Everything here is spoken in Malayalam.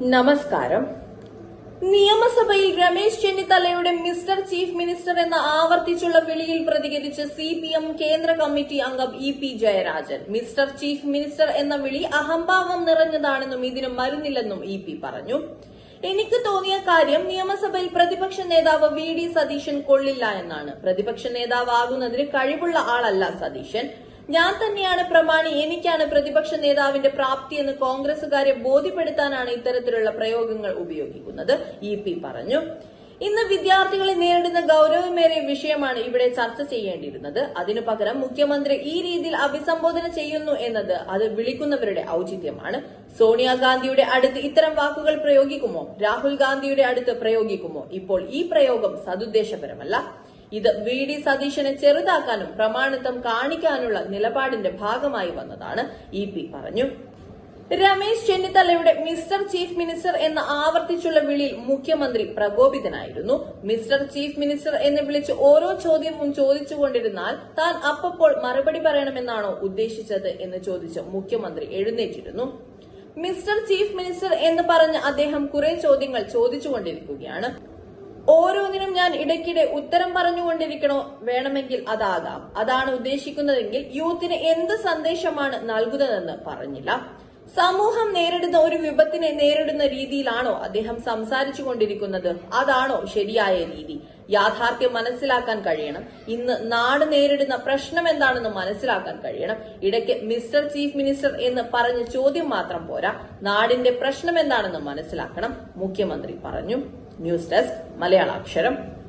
നമസ്കാരം. നിയമസഭയിൽ രമേശ് ചെന്നിത്തലയുടെ മിസ്റ്റർ ചീഫ് മിനിസ്റ്റർ എന്ന ആവർത്തിച്ചുള്ള വിളിയിൽ പ്രതികരിച്ച് സിപിഎം കേന്ദ്ര കമ്മിറ്റി അംഗം EP. Jayarajan. Mister chief minister എന്ന വിളി അഹംഭാവം നിറഞ്ഞതാണെന്നും ഇതിന് മരുന്നില്ലെന്നും ഇ.പി. പറഞ്ഞു. എനിക്ക് തോന്നിയ കാര്യം നിയമസഭയിൽ പ്രതിപക്ഷ നേതാവ് വി.ഡി. സതീശൻ കൊള്ളില്ല എന്നാണ്. പ്രതിപക്ഷ നേതാവാകുന്നതിന് കഴിവുള്ള ആളല്ല സതീശൻ. ഞാൻ തന്നെയാണ് പ്രമാണി, എനിക്കാണ് പ്രതിപക്ഷ നേതാവിന്റെ പ്രാപ്തിയെന്ന് കോൺഗ്രസുകാരെ ബോധ്യപ്പെടുത്താനാണ് ഇത്തരത്തിലുള്ള പ്രയോഗങ്ങൾ ഉപയോഗിക്കുന്നത്, ഇ.പി. പറഞ്ഞു. ഇന്ന് വിദ്യാർത്ഥികളെ നേരിടുന്ന ഗൌരവമേറിയ വിഷയമാണ് ഇവിടെ ചർച്ച ചെയ്യേണ്ടിയിരുന്നത്. അതിനു പകരം മുഖ്യമന്ത്രി ഈ രീതിയിൽ അഭിസംബോധന ചെയ്യുന്നു എന്നത് അത് വിളിക്കുന്നവരുടെ ഔചിത്യമാണ്. സോണിയാഗാന്ധിയുടെ അടുത്ത് ഇത്തരം വാക്കുകൾ പ്രയോഗിക്കുമോ? രാഹുൽ ഗാന്ധിയുടെ അടുത്ത് പ്രയോഗിക്കുമോ? ഇപ്പോൾ ഈ പ്രയോഗം സതുദ്ദേശപരമല്ല. ഇത് വി.ഡി. സതീശനെ ചെറുതാക്കാനും പ്രമാണിത്വം കാണിക്കാനുള്ള നിലപാടിന്റെ ഭാഗമായി വന്നതാണ്, ഇ.പി. പറഞ്ഞു. രമേശ് ചെന്നിത്തലയുടെ മിസ്റ്റർ ചീഫ് മിനിസ്റ്റർ എന്ന ആവർത്തിച്ചുള്ള വിളിയിൽ മുഖ്യമന്ത്രി പ്രകോപിതനായിരുന്നു. മിസ്റ്റർ ചീഫ് മിനിസ്റ്റർ എന്ന് വിളിച്ച് ഓരോ ചോദ്യവും ചോദിച്ചുകൊണ്ടിരുന്നാൽ താൻ അപ്പോൾ മറുപടി പറയണമെന്നാണോ ഉദ്ദേശിച്ചത് എന്ന് ചോദിച്ച് മുഖ്യമന്ത്രി എഴുന്നേറ്റിരുന്നു. മിസ്റ്റർ ചീഫ് മിനിസ്റ്റർ എന്ന് പറഞ്ഞ് അദ്ദേഹം കുറെ ചോദ്യങ്ങൾ ചോദിച്ചുകൊണ്ടിരിക്കുകയാണ്. ഓരോന്നിനും ഞാൻ ഇടയ്ക്കിടെ ഉത്തരം പറഞ്ഞുകൊണ്ടിരിക്കണോ? വേണമെങ്കിൽ അതാകാം. അതാണ് ഉദ്ദേശിക്കുന്നതെങ്കിൽ യൂത്തിന് എന്ത് സന്ദേശമാണ് നൽകുന്നതെന്ന് പറഞ്ഞില്ല. സമൂഹം നേരിടുന്ന ഒരു വിപത്തിനെ നേരിടുന്ന രീതിയിലാണോ അദ്ദേഹം സംസാരിച്ചു കൊണ്ടിരിക്കുന്നത്? അതാണോ ശരിയായ രീതി? യാഥാർത്ഥ്യം മനസ്സിലാക്കാൻ കഴിയണം. ഇന്ന് നാട് നേരിടുന്ന പ്രശ്നം എന്താണെന്ന് മനസ്സിലാക്കാൻ കഴിയണം. ഇടയ്ക്ക് മിസ്റ്റർ ചീഫ് മിനിസ്റ്റർ എന്ന് പറഞ്ഞ ചോദ്യം മാത്രം പോരാ, നാടിന്റെ പ്രശ്നം എന്താണെന്ന് മനസ്സിലാക്കണം, മുഖ്യമന്ത്രി പറഞ്ഞു. News desk മലയാളാക്ഷരം.